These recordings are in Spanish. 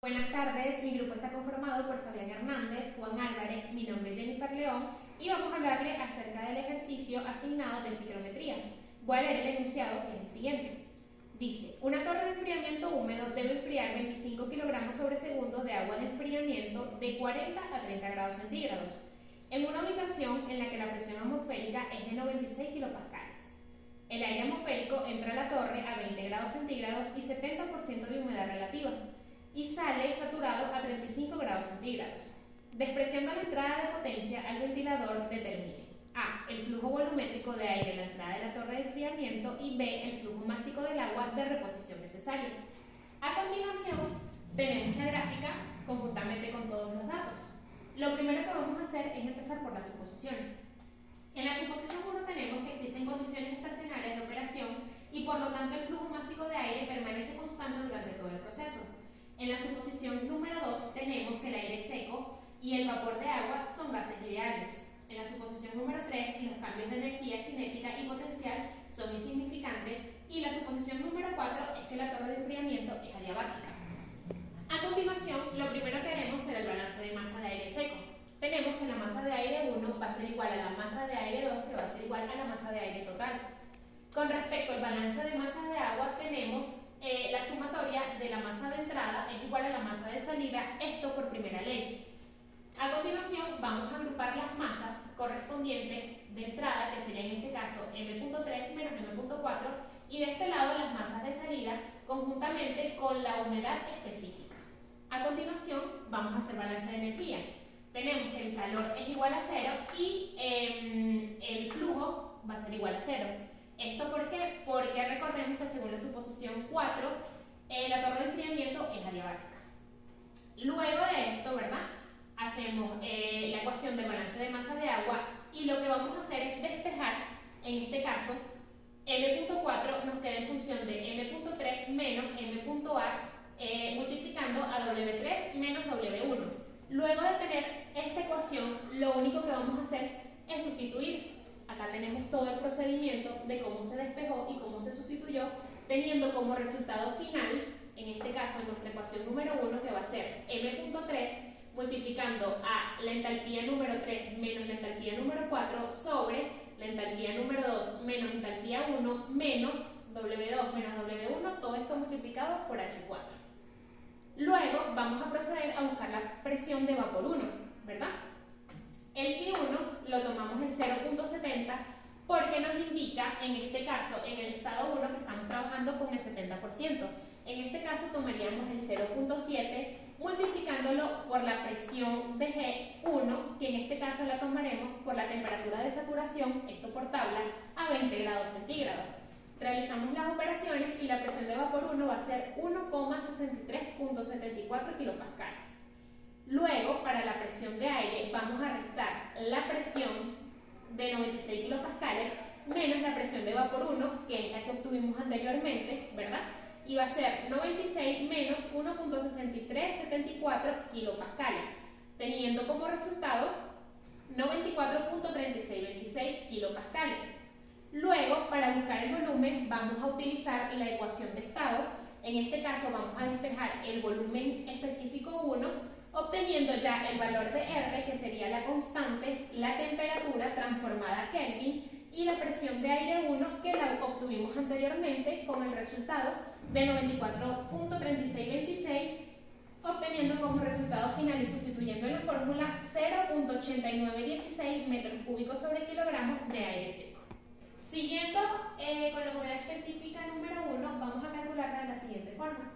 Buenas tardes, mi grupo está conformado por Fabián Hernández, Juan Álvarez, mi nombre es Jennifer León y vamos a hablarle acerca del ejercicio asignado de ciclometría. Voy a leer el enunciado, que es el siguiente. Dice, una torre de enfriamiento húmedo debe enfriar 25 kilogramos sobre segundo de agua de enfriamiento de 40 a 30 grados centígrados, en una ubicación en la que la presión atmosférica es de 96 kilopascales. El aire atmosférico entra a la torre a 20 grados centígrados y 70% de humedad relativa, y sale saturado a 35 grados centígrados. Despreciando la entrada de potencia al ventilador, determine A. El flujo volumétrico de aire en la entrada de la torre de enfriamiento y B. El flujo másico del agua de reposición necesaria. A continuación, tenemos la gráfica conjuntamente con todos los datos. Lo primero que vamos a hacer es empezar por la suposición. En la suposición 1 tenemos que existen condiciones estacionarias de operación y por lo tanto el flujo másico de aire permanece constante durante todo el proceso. En la suposición número 2 tenemos que el aire seco y el vapor de agua son gases ideales. En la suposición número 3 los cambios de energía cinética y potencial son insignificantes y la suposición número 4 es que la torre de enfriamiento es adiabática. A continuación, lo primero que haremos será el balance de masa de aire seco. Tenemos que la masa de aire 1 va a ser igual a la masa de aire 2, que va a ser igual a la masa de aire total. Con respecto al balance de masa de agua, tenemos la sumatoria de la masa de entrada es igual a la masa de salida, esto por primera ley. A continuación vamos a agrupar las masas correspondientes de entrada, que sería en este caso M.3 menos M.4, y de este lado las masas de salida conjuntamente con la humedad específica. A continuación vamos a hacer balance de energía. Tenemos que el calor es igual a 0 y el flujo va a ser igual a 0. ¿Esto por qué? Porque recordemos que según la suposición 4, la torre de enfriamiento es adiabática. Luego de esto, ¿verdad? Hacemos la ecuación de balance de masa de agua y lo que vamos a hacer es despejar, en este caso, M.4 nos queda en función de M.3 menos M.A multiplicando a W3 menos W1. Luego de tener esta ecuación, lo único que vamos a hacer es sustituir. Acá tenemos todo el procedimiento de cómo se despejó y cómo se sustituyó, teniendo como resultado final, en este caso en nuestra ecuación número 1, que va a ser M.3 multiplicando a la entalpía número 3 menos la entalpía número 4 sobre la entalpía número 2 menos entalpía 1 menos W2 menos W1, todo esto multiplicado por H4. Luego vamos a proceder a buscar la presión de vapor 1, ¿verdad? El P1 lo tomamos en 0.70 porque nos indica, en este caso, en el estado 1, que estamos trabajando con el 70%. En este caso tomaríamos el 0.7 multiplicándolo por la presión de G1, que en este caso la tomaremos por la temperatura de saturación, esto por tabla, a 20 grados centígrados. Realizamos las operaciones y la presión de vapor 1 va a ser 1,63.74 kilopascales. Luego, para la presión de aire, vamos a restar la presión de 96 kilopascales menos la presión de vapor 1, que es la que obtuvimos anteriormente, ¿verdad? Y va a ser 96 menos 1.6374 kilopascales, teniendo como resultado 94.3626 kilopascales. Luego, para buscar el volumen, vamos a utilizar la ecuación de estado. En este caso, vamos a despejar el volumen específico 1, obteniendo ya el valor de R, que sería la constante, la temperatura transformada a Kelvin, y la presión de aire 1, que la obtuvimos anteriormente con el resultado de 94.3626, obteniendo como resultado final y sustituyendo en la fórmula 0.8916 metros cúbicos sobre kilogramos de aire seco. Siguiendo con la humedad específica número 1, vamos a calcularla de la siguiente forma.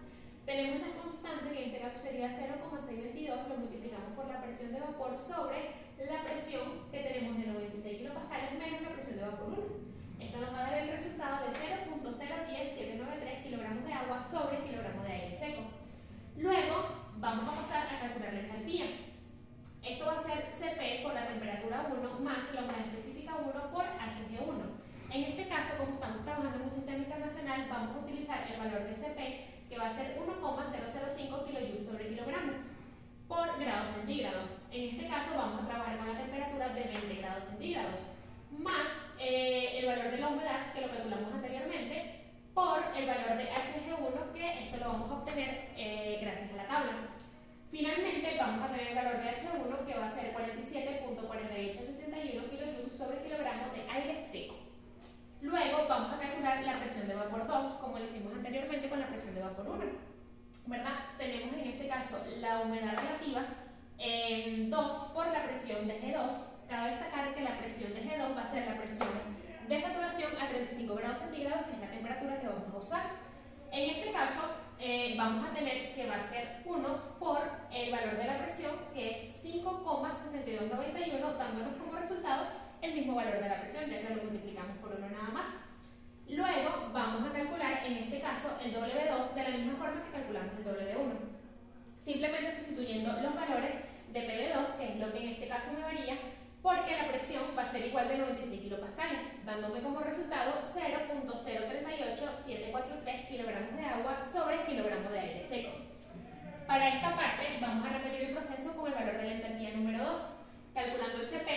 Tenemos la constante, que en este caso sería 0,622, lo multiplicamos por la presión de vapor sobre la presión que tenemos de 96 kilopascales menos la presión de vapor 1. Esto nos va a dar el resultado de 0.010793 kilogramos de agua sobre kilogramos de aire seco. Luego vamos a pasar a calcular la entalpía. Esto va a ser Cp por la temperatura 1 más la humedad específica 1 por Hg1. En este caso, como estamos trabajando en un sistema internacional, vamos a utilizar el valor de Cp, que va a ser 1,005 kJ sobre kilogramo por grado centígrado. En este caso vamos a trabajar con la temperatura de 20 grados centígrados, más el valor de la humedad, que lo calculamos anteriormente, por el valor de Hg1, que esto lo vamos a obtener gracias a la tabla. valor de H1, que va a ser 47.4861 kJ sobre kilogramo de aire seco. Luego vamos a calcular la presión de vapor 2, como lo hicimos anteriormente con la presión de vapor 1. ¿Verdad? Tenemos en este caso la humedad relativa 2 por la presión de G2. Cabe destacar que la presión de G2 va a ser la presión de saturación a 35 grados centígrados, que es la temperatura que vamos a usar. En este caso, vamos a tener que va a ser 1 por el valor de la presión, que es 5,6291, dándonos como resultado el mismo valor de la presión, ya que lo multiplicamos por 1 nada más. Luego vamos a calcular, en este caso, el W2 de la misma forma que calculamos el W1. Simplemente sustituyendo los valores de PV2, que es lo que en este caso me varía, porque la presión va a ser igual de 96 kilopascales, dándome como resultado 0.038743 kilogramos de agua sobre kilogramo de aire seco. Para esta parte vamos a repetir el proceso con el valor de la enthalpía número 2, calculando el Cp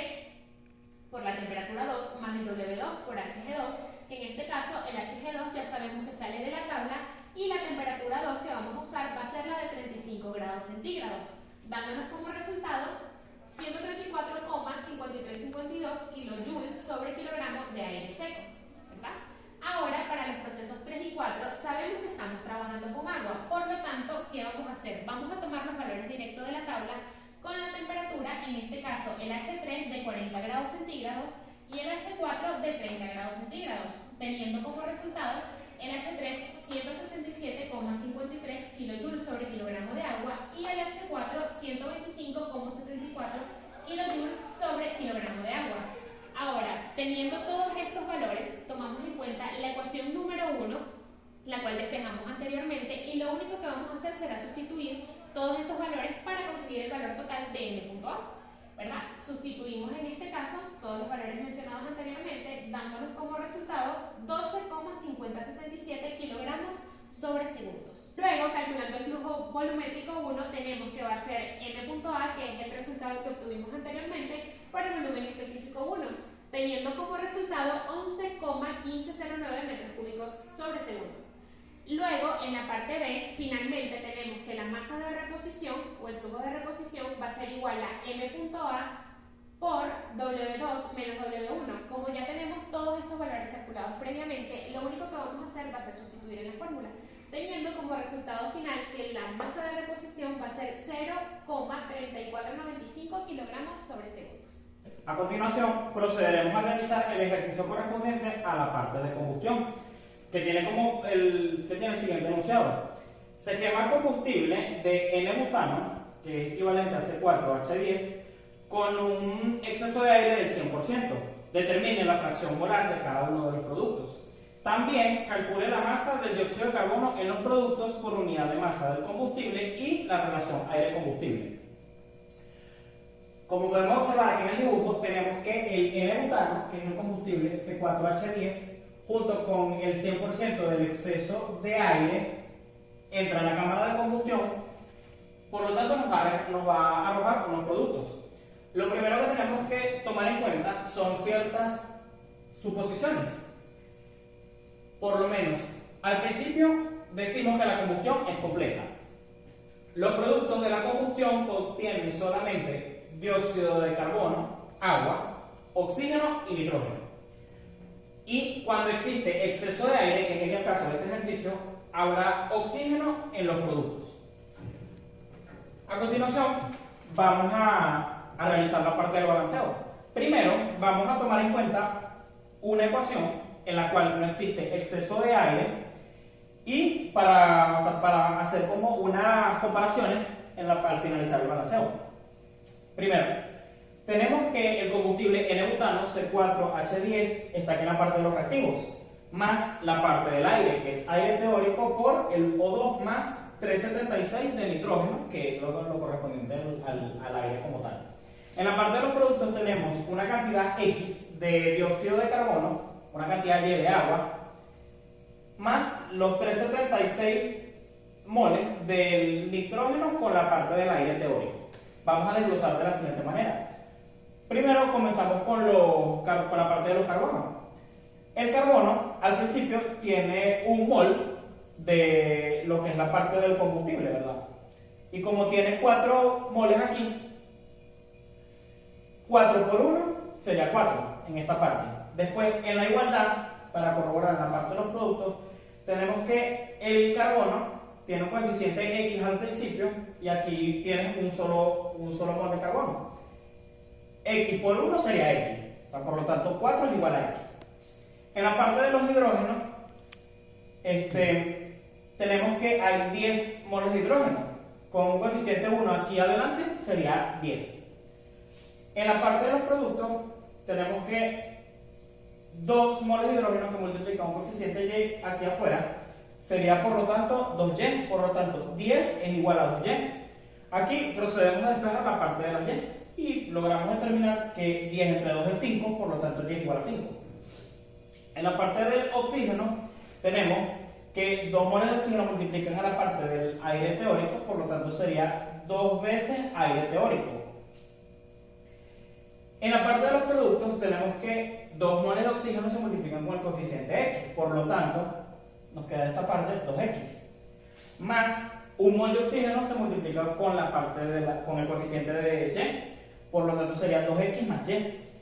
por la temperatura 2 más el W2 por Hg2. En este caso el Hg2 ya sabemos que sale de la tabla y la temperatura 2 que vamos a usar va a ser la de 35 grados centígrados, dándonos como resultado 134,5352 kJ sobre kilogramo de aire seco, ¿verdad? Ahora, para los procesos 3 y 4, sabemos que estamos trabajando con agua, por lo tanto, ¿qué vamos a hacer? Vamos a tomar los valores directos de la tabla con la temperatura, en este caso el H3 de 40 grados centígrados y el H4 de 30 grados centígrados, teniendo como resultado el H3 167,53 kJ sobre kilogramo de agua y el H4 125,74 kJ sobre kilogramo de agua. Ahora, teniendo todos estos valores, tomamos en cuenta la ecuación número 1, la cual despejamos anteriormente, y lo único que vamos a hacer será sustituir todos estos valores para conseguir el valor total de n.a. ¿Verdad? Sustituimos en este caso todos los valores mencionados anteriormente, dándonos como resultado 12,5067 kilogramos sobre segundos. Luego, calculando el flujo volumétrico 1, tenemos que va a ser m.a, que es el resultado que obtuvimos anteriormente, por el volumen específico 1, teniendo como resultado 11,1509 metros cúbicos sobre segundo. Luego, en la parte B, finalmente tenemos que la masa de reposición o el flujo de reposición va a ser igual a m.a por W2 menos W1. Como ya tenemos todos estos valores calculados previamente, lo único que vamos a hacer va a ser sustituir en la fórmula, teniendo como resultado final que la masa de reposición va a ser 0,3495 kilogramos sobre segundos. A continuación, procederemos a realizar el ejercicio correspondiente a la parte de combustión, que tiene el siguiente enunciado. Se quema combustible de N-butano, que es equivalente a C4H10, con un exceso de aire del 100%. Determine la fracción molar de cada uno de los productos. También calcule la masa del dióxido de carbono en los productos por unidad de masa del combustible y la relación aire-combustible. Como podemos observar aquí en el dibujo, tenemos que el N-butano, que es el combustible C4H10, junto con el 100% del exceso de aire, entra en la cámara de combustión, por lo tanto nos va a arrojar unos productos. Lo primero que tenemos que tomar en cuenta son ciertas suposiciones. Por lo menos, al principio decimos que la combustión es completa. Los productos de la combustión contienen solamente dióxido de carbono, agua, oxígeno y nitrógeno. Y cuando existe exceso de aire, que es en el caso de este ejercicio, habrá oxígeno en los productos. A continuación, vamos a realizar la parte del balanceo. Primero, vamos a tomar en cuenta una ecuación en la cual no existe exceso de aire y para hacer como unas comparaciones al finalizar el balanceo. Primero, tenemos que el combustible N-butano C4H10 está aquí en la parte de los reactivos, más la parte del aire, que es aire teórico, por el O2 más 376 de nitrógeno, que es lo correspondiente al aire como tal. En la parte de los productos tenemos una cantidad X de dióxido de carbono, una cantidad Y de agua, más los 376 moles del nitrógeno con la parte del aire teórico. Vamos a desglosar de la siguiente manera. Primero comenzamos con la parte de los carbonos. El carbono al principio tiene un mol de lo que es la parte del combustible, ¿verdad? Y como tiene 4 moles aquí, 4 por 1 sería 4 en esta parte. Después, en la igualdad, para corroborar la parte de los productos, tenemos que el carbono tiene un coeficiente X al principio y aquí tienes un solo mol de carbono. X por 1 sería X, o sea, por lo tanto 4 es igual a X. En la parte de los hidrógenos, tenemos que hay 10 moles de hidrógeno. Con un coeficiente 1 aquí adelante sería 10. En la parte de los productos, tenemos que 2 moles de hidrógeno que multiplican un coeficiente Y aquí afuera sería por lo tanto 2Y, por lo tanto 10 es igual a 2Y. Aquí procedemos a despejar la parte de la Y y logramos determinar que 10 entre 2 es 5, por lo tanto Y es igual a 5. En la parte del oxígeno tenemos que 2 moles de oxígeno multiplican a la parte del aire teórico, por lo tanto sería 2 veces aire teórico. En la parte de los productos tenemos que 2 moles de oxígeno se multiplican con el coeficiente X, por lo tanto nos queda esta parte 2X. Más 1 mol de oxígeno se multiplica con la parte con el coeficiente de Y, por lo tanto sería 2X más Y.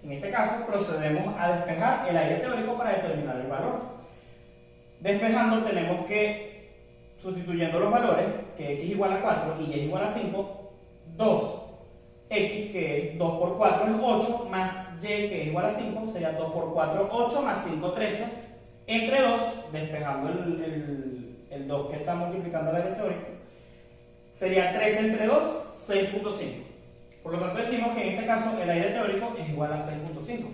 En este caso procedemos a despejar el aire teórico para determinar el valor. Despejando tenemos que, sustituyendo los valores, que X igual a 4 y Y igual a 5, 2X, que es 2 por 4 es 8, más Y, que es igual a 5, sería 2 por 4, 8, más 5, 13, entre 2, despejando el 2 que está multiplicando el aire teórico, sería 13 entre 2, 6.5. Por lo tanto decimos que en este caso el aire teórico es igual a 6.5.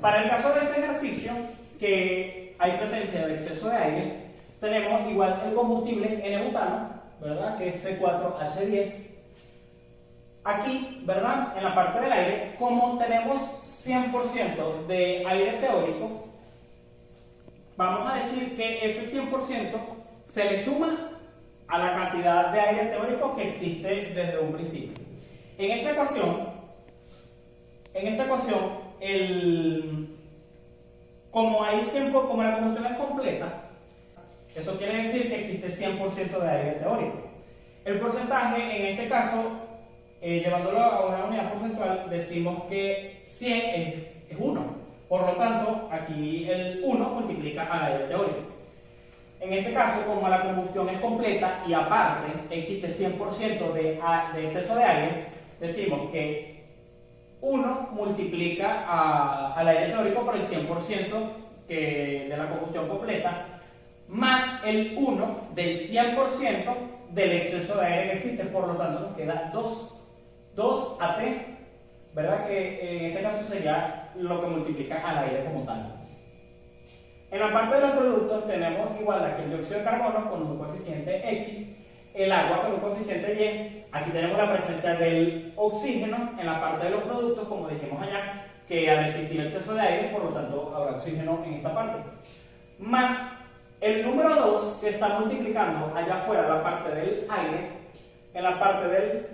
Para el caso de este ejercicio, que hay presencia de exceso de aire, tenemos igual el combustible N-butano, ¿verdad? Que es C4H10. Aquí, ¿verdad? En la parte del aire, como tenemos 100% de aire teórico, vamos a decir que ese 100% se le suma a la cantidad de aire teórico que existe desde un principio. En esta ecuación, como la combustión es completa, eso quiere decir que existe 100% de aire teórico. El porcentaje, en este caso, llevándolo a una unidad porcentual, decimos que 100 es 1. Por lo tanto, aquí el 1 multiplica al aire teórico. En este caso, como la combustión es completa y aparte existe 100% de exceso de aire, decimos que 1 multiplica al aire teórico por el 100% de la combustión completa, más el 1 del 100% del exceso de aire que existe. Por lo tanto, nos queda 2 AT, ¿verdad? Que en este caso sería lo que multiplica al aire como tal. En la parte de los productos tenemos igual aquí el dióxido de carbono con un coeficiente X, el agua con un coeficiente Y. Aquí tenemos la presencia del oxígeno en la parte de los productos, como dijimos allá, que al existir exceso de aire, por lo tanto habrá oxígeno en esta parte. Más el número 2 que está multiplicando allá afuera la parte del aire, en la parte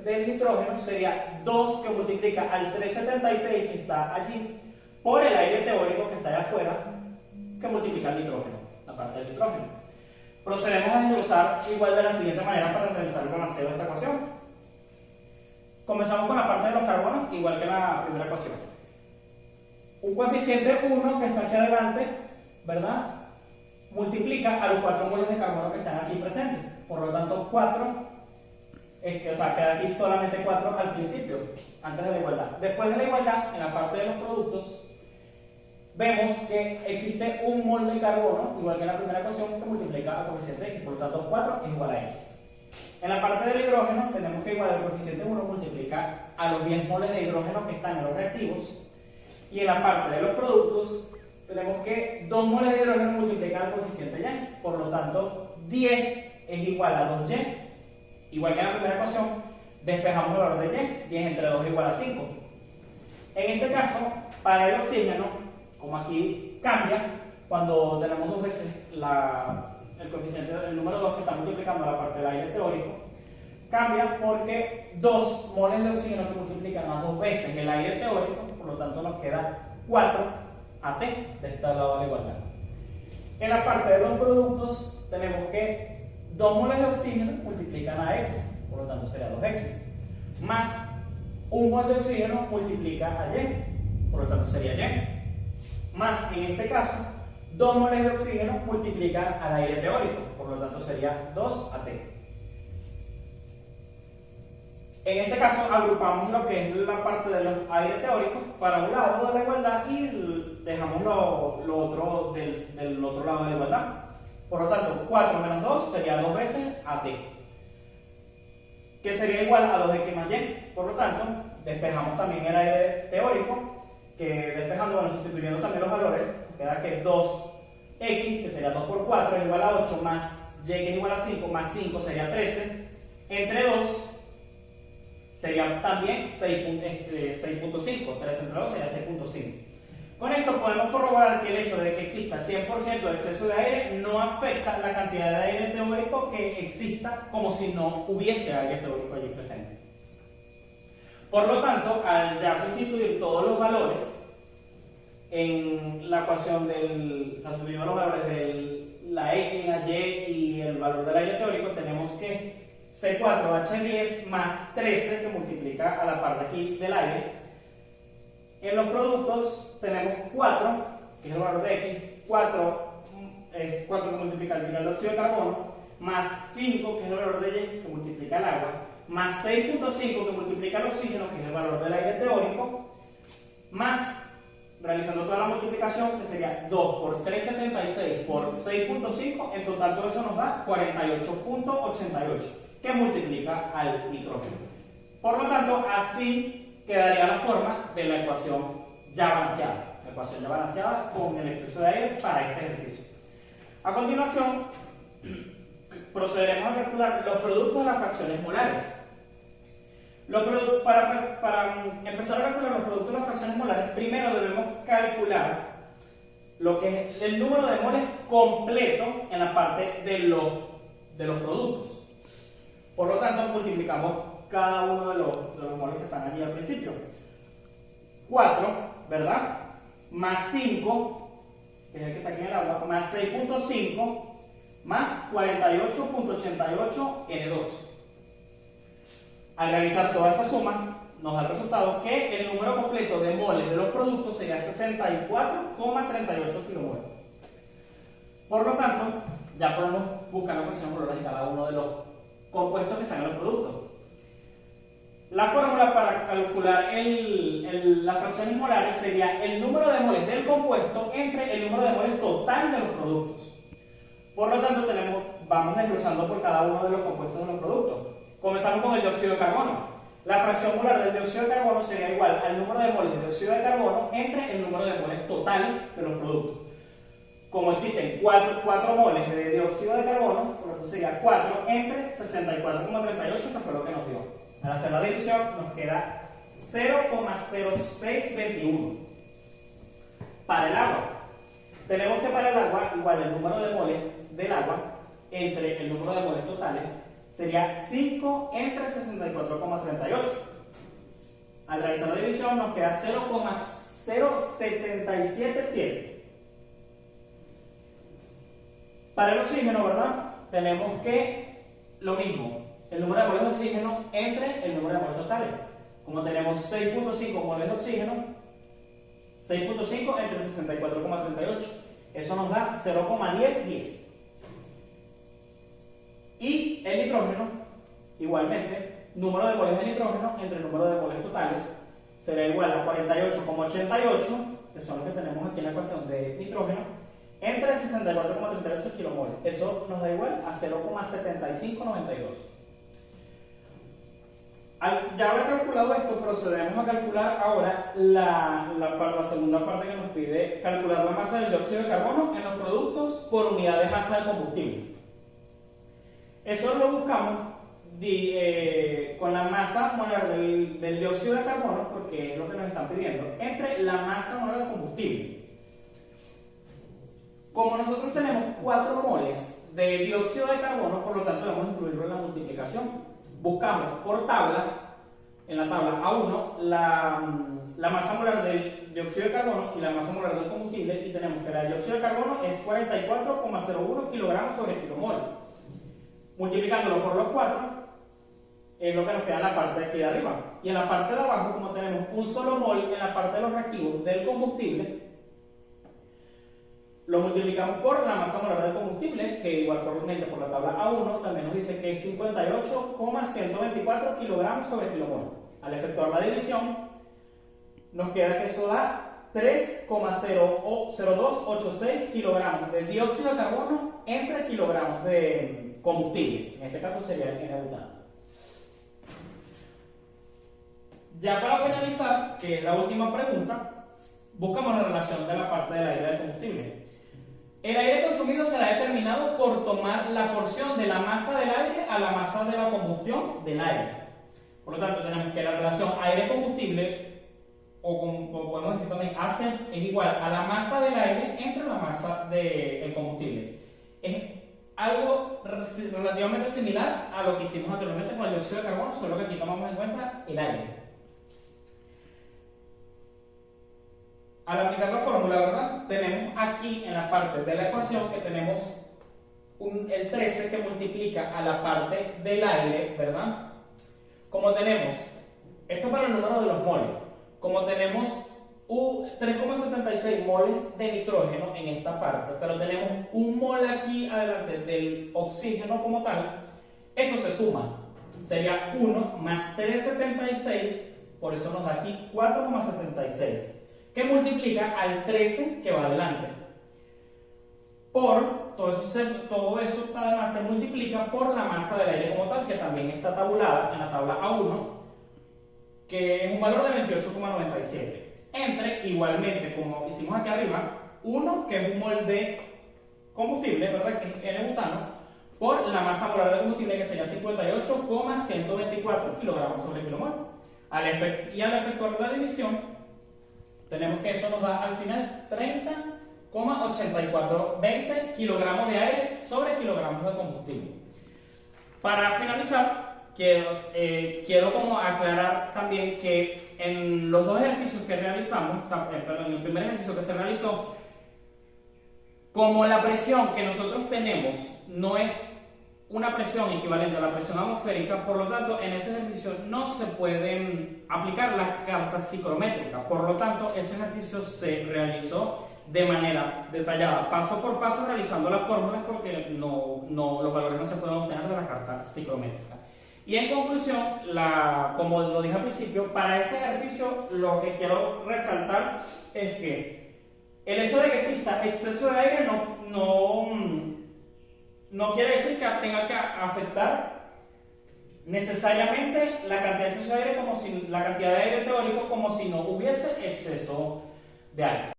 del nitrógeno sería 2 que multiplica al 376 que está allí por el aire teórico que está allá afuera, que multiplica el nitrógeno, la parte del nitrógeno. Procedemos a desglosar igual de la siguiente manera para realizar el balanceo de esta ecuación. Comenzamos con la parte de los carbonos, igual que la primera ecuación. Un coeficiente 1 que está aquí adelante, ¿verdad? Multiplica a los 4 moles de carbono que están aquí presentes. Por lo tanto, 4, o sea, queda aquí solamente 4 al principio, antes de la igualdad. Después de la igualdad, en la parte de los productos, vemos que existe un mol de carbono, igual que en la primera ecuación, que multiplica al coeficiente X, por lo tanto 4 es igual a X. En la parte del hidrógeno, tenemos que igual el coeficiente 1 multiplica a los 10 moles de hidrógeno que están en los reactivos. Y en la parte de los productos, tenemos que 2 moles de hidrógeno multiplican al coeficiente Y, por lo tanto 10 es igual a 2Y. Igual que en la primera ecuación, despejamos el valor de Y, 10 entre 2 es igual a 5. En este caso, para el oxígeno, como aquí cambia, cuando tenemos 2 veces el coeficiente, el número 2 que está multiplicando la parte del aire teórico, cambia porque 2 moles de oxígeno que multiplican a 2 veces el aire teórico, por lo tanto nos queda 4 AT de este lado de la igualdad. En la parte de los productos tenemos que 2 moles de oxígeno multiplican a X, por lo tanto sería 2X, más un mol de oxígeno multiplica a Y, por lo tanto sería Y, más en este caso, 2 moles de oxígeno multiplica al aire teórico, por lo tanto sería 2 AT. En este caso agrupamos lo que es la parte de los aire teóricos para un lado de la igualdad y dejamos lo otro del otro lado de la igualdad. Por lo tanto, 4 menos 2 sería 2 veces AT, que sería igual a 2x más y. Por lo tanto, despejamos también el aire teórico, que despejando, bueno, sustituyendo también los valores, queda que 2x, que sería 2 por 4, es igual a 8, más y, que es igual a 5, más 5 sería 13, entre 2 sería también 6.5, 3 entre 2 sería 6.5. Con esto podemos corroborar que el hecho de que exista 100% de exceso de aire no afecta la cantidad de aire teórico que exista, como si no hubiese aire teórico allí presente. Por lo tanto, al ya sustituir todos los valores en la ecuación sustituyendo los valores de la X, la Y y el valor del aire teórico, tenemos que C4H10 más 13, que multiplica a la parte aquí del aire. En los productos tenemos 4, que es el valor de X, 4 que multiplica el dióxido de carbono, más 5, que es el valor de Y, que multiplica el agua, más 6.5, que multiplica el oxígeno, que es el valor del aire teórico, más, realizando toda la multiplicación, que sería 2 por 376 por 6.5, en total todo eso nos da 48.88, que multiplica al nitrógeno. Por lo tanto, así quedaría la forma de la ecuación ya balanceada. La ecuación ya balanceada con el exceso de aire para este ejercicio. A continuación, procederemos a calcular los productos de las fracciones molares. Para empezar a calcular los productos de las fracciones molares, primero debemos calcular lo que es el número de moles completo en la parte de los productos. Por lo tanto, multiplicamos cada uno de los moles que están allí al principio. 4, ¿verdad? Más 5, que es el que está aquí en el agua, más 6.5, más 48.88 N2. Al realizar toda esta suma, nos da el resultado que el número completo de moles de los productos sería 64,38 kilomoles. Por lo tanto, ya podemos buscar la fracción molar de cada uno de los compuestos que están en los productos. La fórmula para calcular las fracciones molares sería el número de moles del compuesto entre el número de moles total de los productos. Por lo tanto, vamos desglosando por cada uno de los compuestos de los productos. Comenzamos con el dióxido de carbono. La fracción molar del dióxido de carbono sería igual al número de moles de dióxido de carbono entre el número de moles total de los productos. Como existen 4 moles de dióxido de carbono, por lo tanto sería 4 entre 64,38, que fue lo que nos dio. Al hacer la división nos queda 0,0621. Para el agua, tenemos que para el agua, igual el número de moles del agua entre el número de moles totales sería 5 entre 64,38. Al realizar la división nos queda 0,0777. Para el oxígeno, ¿verdad? Tenemos que lo mismo, el número de moles de oxígeno entre el número de moles totales. Como tenemos 6.5 moles de oxígeno, 6.5 entre 64,38. Eso nos da 0,1010. Y el nitrógeno, igualmente, número de moles de nitrógeno entre el número de moles totales será igual a 48,88, que son los que tenemos aquí en la ecuación de nitrógeno, entre 64,38 kilomoles. Eso nos da igual a 0,7592. Ya haber calculado esto, procedemos a calcular ahora la segunda parte que nos pide calcular la masa del dióxido de carbono en los productos por unidad de masa del combustible. Eso lo buscamos con la masa molar del dióxido de carbono, porque es lo que nos están pidiendo, entre la masa molar del combustible. Como nosotros tenemos 4 moles de dióxido de carbono, por lo tanto debemos incluirlo en la multiplicación. Buscamos por tabla, en la tabla A1, la masa molar del dióxido de carbono y la masa molar del combustible, y tenemos que el dióxido de carbono es 44,01 kilogramos sobre kilomol. Multiplicándolo por los 4, es lo que nos queda en la parte de aquí de arriba. Y en la parte de abajo, como tenemos un solo mol en la parte de los reactivos del combustible, lo multiplicamos por la masa molar del combustible, que igualmente por la tabla A1 también nos dice que es 58,124 kilogramos sobre kilomol. Al efectuar la división, nos queda que eso da 3,0286 kilogramos de dióxido de carbono entre kilogramos de combustible. En este caso sería el N-butano. Ya para finalizar, que es la última pregunta, buscamos la relación de la parte del aire del combustible. El aire consumido será determinado por tomar la porción de la masa del aire a la masa de la combustión del aire. Por lo tanto, tenemos que la relación aire-combustible, o podemos decir también AC, es igual a la masa del aire entre la masa del combustible. Es algo relativamente similar a lo que hicimos anteriormente con el dióxido de carbono, solo que aquí tomamos en cuenta el aire. Al aplicar la fórmula, ¿verdad? Tenemos aquí en la parte de la ecuación que tenemos el 13 que multiplica a la parte del aire, ¿verdad? Como tenemos, esto para el número de los moles, como tenemos 3,76 moles de nitrógeno en esta parte, pero tenemos un mol aquí adelante del oxígeno como tal, esto se suma, sería 1 más 3,76, por eso nos da aquí 4,76. Que multiplica al 13 que va adelante. Por, todo eso además se multiplica por la masa del aire como tal, que también está tabulada en la tabla A1, que es un valor de 28,97. Entre, igualmente, como hicimos aquí arriba, 1, que es un mol de combustible, ¿verdad? Que es N-butano, por la masa molar del combustible, que sería 58,124 kilogramos sobre kilomol. Al efectuar la división, tenemos que eso nos da al final 30,8420 kilogramos de aire sobre kilogramos de combustible. Para finalizar, quiero como aclarar también que en los dos ejercicios que realizamos, perdón, en el primer ejercicio que se realizó, como la presión que nosotros tenemos no es una presión equivalente a la presión atmosférica, por lo tanto, en ese ejercicio no se pueden aplicar las cartas psicométricas. Por lo tanto, ese ejercicio se realizó de manera detallada, paso por paso, realizando las fórmulas, porque los valores no se pueden obtener de la carta psicométrica. Y en conclusión, como lo dije al principio, para este ejercicio lo que quiero resaltar es que el hecho de que exista exceso de aire no quiere decir que tenga que afectar necesariamente la cantidad de exceso de aire, la cantidad de aire teórico, como si no hubiese exceso de aire.